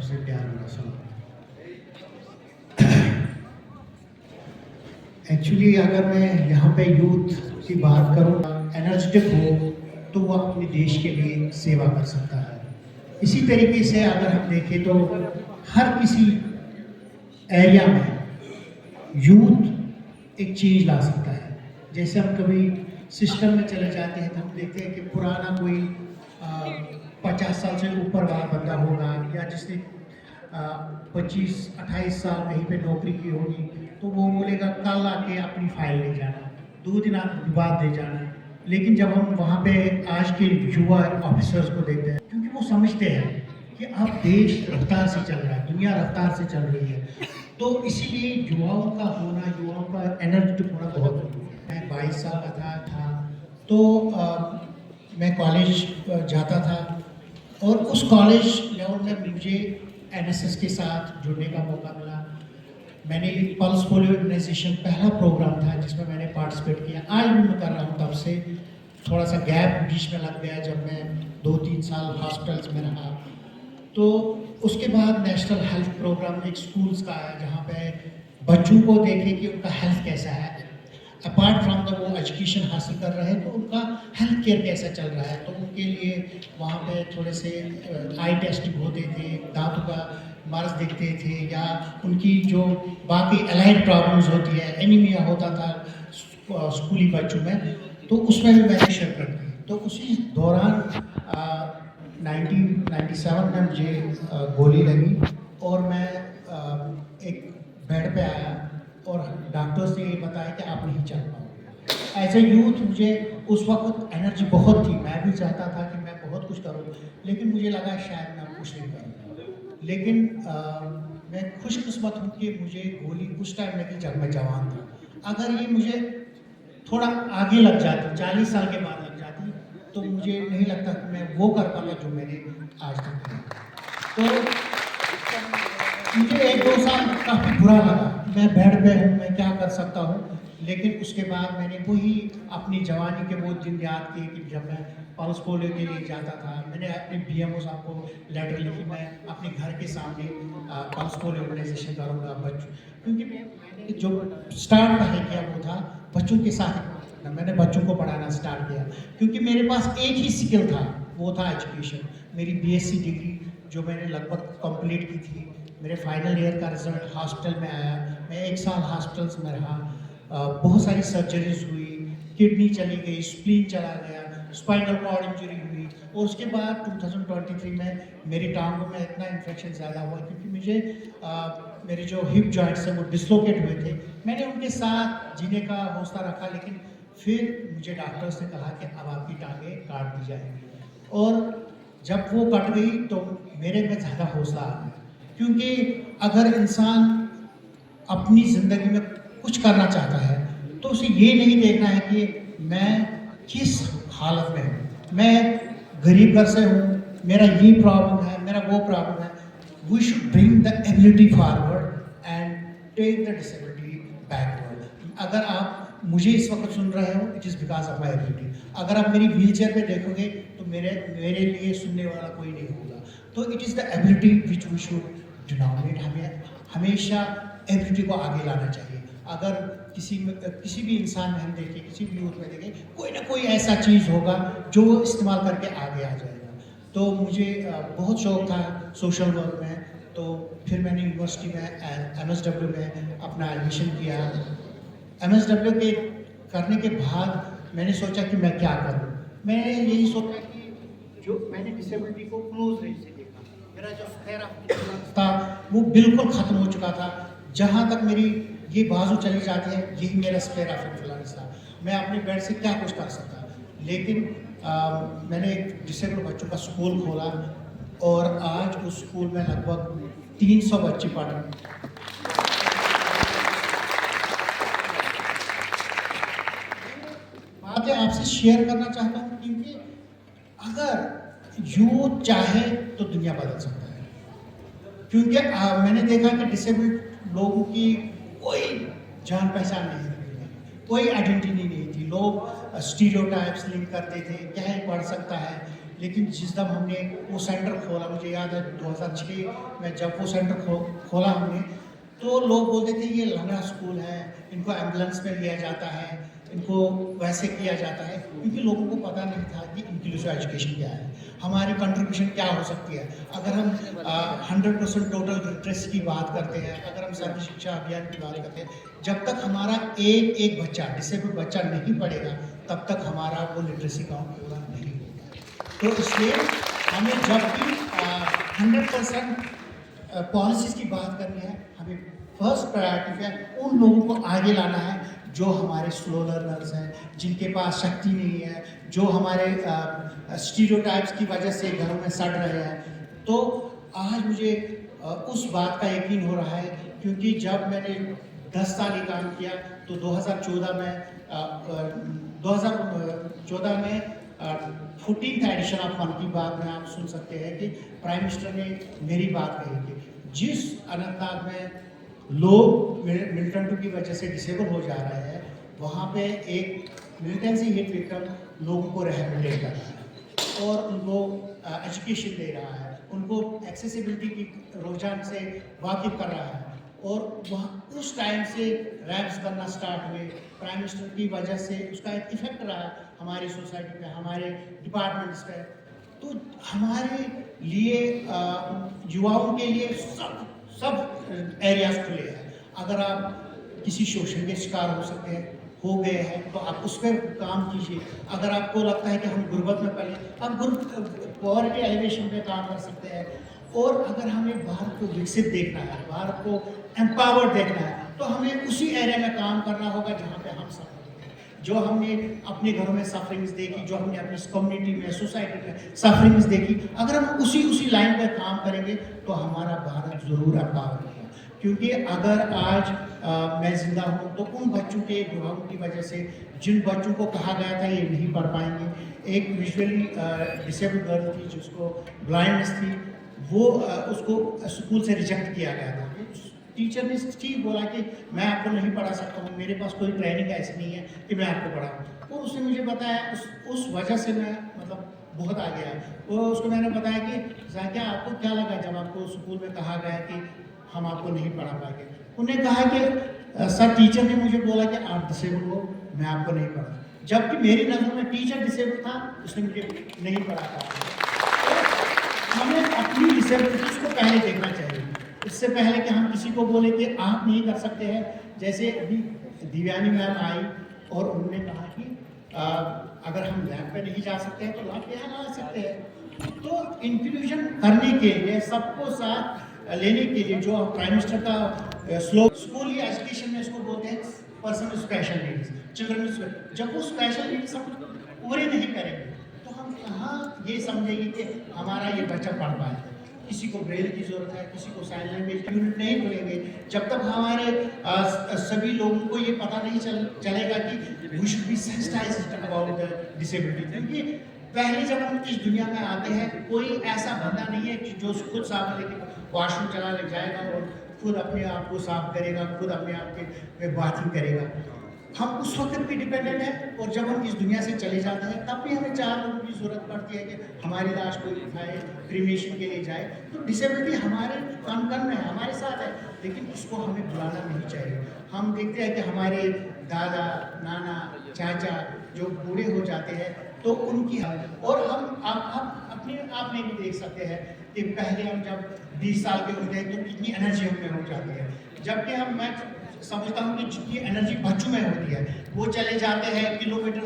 से प्यार भरा सलाम। एक्चुअली अगर मैं यहाँ पे यूथ की बात करूँ, एनर्जेटिक हो तो वो अपने देश के लिए सेवा कर सकता है। इसी तरीके से अगर हम देखें तो हर किसी एरिया में यूथ एक चेंज ला सकता है। जैसे हम कभी सिस्टम में चले जाते हैं तो हम देखते हैं कि पुराना कोई 50 साल से ऊपर वाला बंदा होगा या जिसने 25-28 साल कहीं पे नौकरी की होगी, तो वो बोलेगा कल आके अपनी फाइल ले जाना, 2 दिन बाद दे जाना। लेकिन जब हम वहाँ पे आज के युवा ऑफिसर्स को देखते हैं, क्योंकि वो समझते हैं कि अब देश रफ्तार से चल रहा है, दुनिया रफ्तार से चल रही है, तो इसीलिए युवाओं का होना, युवाओं का एनर्जेटिक होना बहुत जरूरी है। मैं 22 साल का था तो मैं कॉलेज जाता था और उस कॉलेज लेवल में मुझे एनएसएस के साथ जुड़ने का मौका मिला। मैंने पल्स पोलियो ऑर्गेनाइजेशन पहला प्रोग्राम था जिसमें मैंने पार्टिसिपेट किया। आज भी मैं कर रहा हूँ, तब से थोड़ा सा गैप बीच में लग गया जब मैं 2-3 साल हॉस्पिटल्स में रहा। तो उसके बाद नेशनल हेल्थ प्रोग्राम एक स्कूल्स का आया जहाँ पे बच्चों को देखें कि उनका हेल्थ कैसा है, अपार्ट फ्रॉम द वो एजुकेशन हासिल कर रहे हैं तो उनका हेल्थ केयर कैसा चल रहा है। तो उनके लिए वहाँ पे थोड़े से आई टेस्टिंग होते थे, दांतों का मर्ज देखते थे, या उनकी जो बाकी अलाइड प्रॉब्लम्स होती है, एनीमिया होता था स्कूली बच्चों में, तो उसमें भी मैंने शिरकत की। तो उसी दौरान 1997 में मुझे गोली लगी और मैं एक बेड पे आया और डॉक्टर्स ने ये बताया कि आप नहीं चल पाओगे। एज ए यूथ मुझे उस वक्त एनर्जी बहुत थी, मैं भी चाहता था कि मैं बहुत कुछ करूँ, लेकिन मुझे लगा शायद मैं कुछ नहीं करूँगा। लेकिन मैं खुशकिस्मत हूँ कि मुझे गोली उस टाइम लगी जब मैं जवान था। अगर ये मुझे थोड़ा आगे लग जाती, 40 साल के बाद लग जाती, तो मुझे नहीं लगता कि मैं वो कर पाता जो मैंने आज तक किया। तो मुझे 1-2 साल काफ़ी बुरा लगा, मैं बेड पे हूँ, मैं क्या कर सकता हूँ। लेकिन उसके बाद मैंने वही अपनी जवानी के वो दिन याद किए कि जब मैं पल्स पोलियो के लिए जाता था। मैंने अपने बीएमओ साहब को लेटर लिखी, मैं अपने घर के सामने पल्स पोलियो ऑर्गेनाइजेशन करूँगा बच्चों, क्योंकि मैंने जो स्टार्ट पहले किया वो था बच्चों के साथ। मैंने बच्चों को पढ़ाना स्टार्ट किया क्योंकि मेरे पास एक ही स्किल था, वो था एजुकेशन। मेरी बीएससी डिग्री जो मैंने लगभग कंप्लीट की थी, मेरे फाइनल ईयर का रिजल्ट हॉस्पिटल में आया, मैं 1 साल हॉस्पिटल्स में रहा, बहुत सारी सर्जरीज हुई, किडनी चली गई, स्प्लीन चला गया, स्पाइनल कॉर्ड इंजरी हुई, और उसके बाद 2023 में मेरी टांगों में इतना इन्फेक्शन ज़्यादा हुआ क्योंकि मुझे मेरे जो हिप जॉइंट्स हैं वो डिसलोकेट हुए थे। मैंने उनके साथ जीने का हौसला रखा, लेकिन फिर मुझे डॉक्टर्स ने कहा कि अब आपकी टांगें काट दी जाएंगी, और जब वो कट गई तो मेरे में ज़्यादा हौसला आ गया। क्योंकि अगर इंसान अपनी ज़िंदगी में कुछ करना चाहता है तो उसे ये नहीं देखना है कि मैं किस हालत में हूँ, मैं गरीब घर से हूँ, मेरा ये प्रॉब्लम है, मेरा वो प्रॉब्लम है। We should bring the ability forward and take the disability backward. अगर आप मुझे इस वक्त सुन रहे हो, it is because of my ability. अगर आप मेरी व्हील चेयर पर देखोगे तो मेरे लिए सुनने वाला कोई नहीं होगा। तो it is the ability which we should denominate. हमें हमेशा एबिलिटी को आगे लाना चाहिए। अगर किसी भी इंसान में हम देखें, किसी भी यूथ में देखें, कोई ना कोई ऐसा चीज़ होगा जो वो इस्तेमाल करके आगे आ जाएगा। तो मुझे बहुत शौक था सोशल वर्क में, तो फिर मैंने यूनिवर्सिटी में एमएसडब्ल्यू में अपना एडमिशन किया। एमएसडब्ल्यू के करने के बाद मैंने सोचा कि मैं क्या करूँ। मैंने यही सोचा कि जो मैंने डिसेबिलिटी को क्लोज रेंज से देखा, मेरा जो स्फेयर ऑफ इन्फ्लुएंस था वो बिल्कुल ख़त्म हो चुका था। जहाँ तक मेरी ये बाजू चली जाती है, यही मेरा स्फेयर ऑफ इन्फ्लुएंस था। मैं अपने बेड से क्या कुछ कर सकता। लेकिन मैंने एक डिसेबल बच्चों का स्कूल खोला और आज उस स्कूल में लगभग 300 बच्चे पढ़ रहे हैं। बातें आपसे शेयर करना चाहता हूँ क्योंकि अगर यूथ चाहे तो दुनिया बदल सकता है। क्योंकि मैंने देखा कि डिसेबल्ड लोगों की कोई जान पहचान नहीं थी, कोई आइडेंटिटी नहीं थी। लोग स्टीरियोटाइप्स लिंक करते थे, क्या ही पढ़ सकता है, लेकिन जिस दम हमने वो सेंटर खोला, मुझे याद है 2006 में जब वो सेंटर खोला हमने, तो लोग बोलते थे ये लंगड़ा स्कूल है, इनको एम्बुलेंस में लिया जाता है, इनको वैसे किया जाता है, क्योंकि लोगों को पता नहीं था कि इंक्लूसिव एजुकेशन क्या है, हमारी कंट्रीब्यूशन क्या हो सकती है। अगर हम 100% टोटल लिटरेसी की बात करते हैं, अगर हम सर्व शिक्षा अभियान की बात करते हैं, जब तक हमारा एक एक बच्चा, डिसेबल्ड बच्चा नहीं पढ़ेगा, तब तक हमारा वो लिटरेसी काम पूरा नहीं होगा। तो इसलिए हमें जब भी 100% पॉलिसीज़ की बात करनी है, हमें फर्स्ट प्रायोरिटी है उन लोगों को आगे लाना है जो हमारे स्लो लर्नर्स हैं, जिनके पास शक्ति नहीं है, जो हमारे स्टीरियोटाइप्स की वजह से घरों में सड़ रहे हैं। तो आज मुझे उस बात का यकीन हो रहा है, क्योंकि जब मैंने 10 साल ही काम किया तो 2014 में 14th एडिशन ऑफ मन की बात में आप सुन सकते हैं कि प्राइम मिनिस्टर ने मेरी बात कही कि जिस अनंतनाग में लोग मिलिटेंट की वजह से डिसेबल हो जा रहे हैं, वहाँ पे एक मिलिटेंसी हिट विक्टिम लोगों को रिहेबिलिटेट कर रहा है और उनको एजुकेशन दे रहा है, उनको एक्सेसिबिलिटी की रुझान से वाकिफ कर रहा है। और वहाँ उस टाइम से रैप्स बनना स्टार्ट हुए, प्राइम मिनिस्टर की वजह से उसका एक इफेक्ट रहा हमारी सोसाइटी पे, हमारे डिपार्टमेंट्स पे। तो हमारे लिए युवाओं के लिए सब एरियाज खुले हैं। अगर आप किसी शोषण के शिकार हो गए हैं तो आप उस पर काम कीजिए। अगर आपको लगता है कि हम गुर्बत में पले, आप पॉवर्टी एलिवेशन पे काम कर सकते हैं। और अगर हमें भारत को विकसित देखना है, भारत को एम्पावर्ड देखना है, तो हमें उसी एरिया में काम करना होगा जहाँ पे हम सब जो हमने अपने घरों में सफरिंग्स देखी, जो हमने अपनी कम्युनिटी में, सोसाइटी में सफरिंग्स देखी, अगर हम उसी लाइन पर काम करेंगे तो हमारा भारत ज़रूर एम्पावर्ड होगा। क्योंकि अगर आज मैं जिंदा हूँ तो उन बच्चों के विभागों की वजह से, जिन बच्चों को कहा गया था ये नहीं पढ़ पाएंगे, एक विजुअली डिसेबल्ड गर्ल थी जिसको ब्लाइंडनेस थी, वो उसको स्कूल से रिजेक्ट किया गया था। टीचर ने ठीक बोला कि मैं आपको नहीं पढ़ा सकता हूँ, मेरे पास कोई ट्रेनिंग ऐसी नहीं है कि मैं आपको पढ़ाऊँ। तो उसने मुझे बताया, उस वजह से मैं मतलब बहुत आगे आया। तो उसको मैंने बताया कि जाकिया आपको क्या लगा जब आपको स्कूल में कहा गया कि हम आपको नहीं पढ़ा पाएंगे। उन्होंने कहा कि सर टीचर ने मुझे बोला कि आप डिसेबल हो, मैं आपको नहीं पढ़ा, जबकि मेरी नज़र में टीचर डिसेबल था, उसने मुझे नहीं पढ़ा था। हमें अपनी डिसेबिलिटीज़ को पहले देखना चाहिए, इससे पहले कि हम किसी को बोले कि आप नहीं कर सकते हैं। जैसे अभी दिव्यानी मैम आई और उन्होंने कहा कि अगर हम लैब पे नहीं जा सकते हैं तो लैब पे यहाँ आ सकते हैं। तो इंक्लूजन करने के लिए, सबको साथ लेने के लिए, जो प्राइम मिनिस्टर का स्कूल या एजुकेशन में इसको बोलते हैं person with special needs, children, जब वो स्पेशल नीड्स सब पूरे नहीं करेंगे तो हम कहाँ ये समझेंगे कि हमारा ये बच्चा पढ़ पाए। किसी को ब्रेल की जरूरत है, किसी को साइन लैंग्वेज यूनिट नहीं खुलेंगे जब तक हमारे सभी लोगों को ये पता नहीं चलेगा कि we should be sensitised about the disability. क्योंकि पहले जब हम इस दुनिया में आते हैं, कोई ऐसा बंदा नहीं है कि जो खुद साफ लेके वॉशरूम चला ले जाएगा और खुद अपने आप को साफ करेगा, खुद अपने आप के बाथिंग करेगा। हम उस वक्त भी डिपेंडेंट हैं, और जब हम इस दुनिया से चले जाते हैं तब भी हमें 4 लोगों की ज़रूरत पड़ती है कि हमारी लाश कोई उठाए, क्रीमेशन के लिए जाए। तो डिसेबिलिटी हमारे कण में है, हमारे साथ है, लेकिन इसको हमें भुलाना नहीं चाहिए। हम देखते हैं कि हमारे दादा, नाना, चाचा जो बूढ़े हो जाते हैं तो उनकी, और हम अपने आप में भी देख सकते हैं कि पहले हम जब 20 साल के होते हैं तो कितनी एनर्जी हम में हो जाती है, जबकि मैं समझता हूँ कि जितनी एनर्जी बच्चों में होती है, वो चले जाते हैं किलोमीटर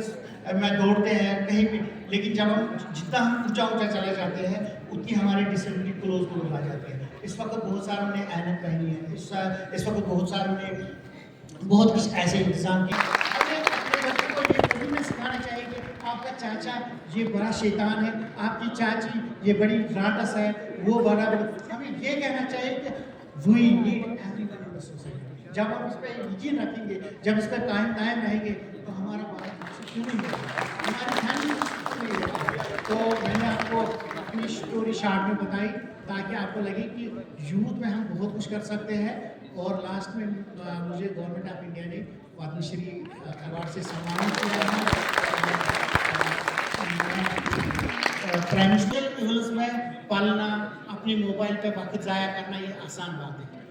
में दौड़ते हैं कहीं भी, लेकिन जब हम जितना हम ऊंचा चले जाते हैं उतनी हमारी डिसेबिलिटी क्लोज आ जाती है। इस वक्त बहुत सारों ने ऐनक पहनी है, इस वक्त बहुत सारों ने बहुत कुछ ऐसे इंतजाम किए। हमें अपने बच्चों को ये कभी में सिखाना चाहिए कि आपका चाचा ये बड़ा शैतान है, आपकी चाची ये बड़ी राटस है, वो बड़ा। हमें ये कहना चाहिए कि we need everyone in the society. जब हम इस पर यकीन रखेंगे, जब इस पर कायम रहेंगे तो हमारा भारत क्यों नहीं है, हमारी फैमिली नहीं। तो मैंने आपको अपनी स्टोरी शार्ट में बताई ताकि आपको लगे कि यूथ में हम बहुत कुछ कर सकते हैं। और लास्ट में मुझे गवर्नमेंट ऑफ इंडिया ने पद्मश्री अवार्ड से सम्मानित किया है। प्राइमरी लेवल्स में पालना, अपने मोबाइल पे वक्त ज़ाया करना ये आसान बात है।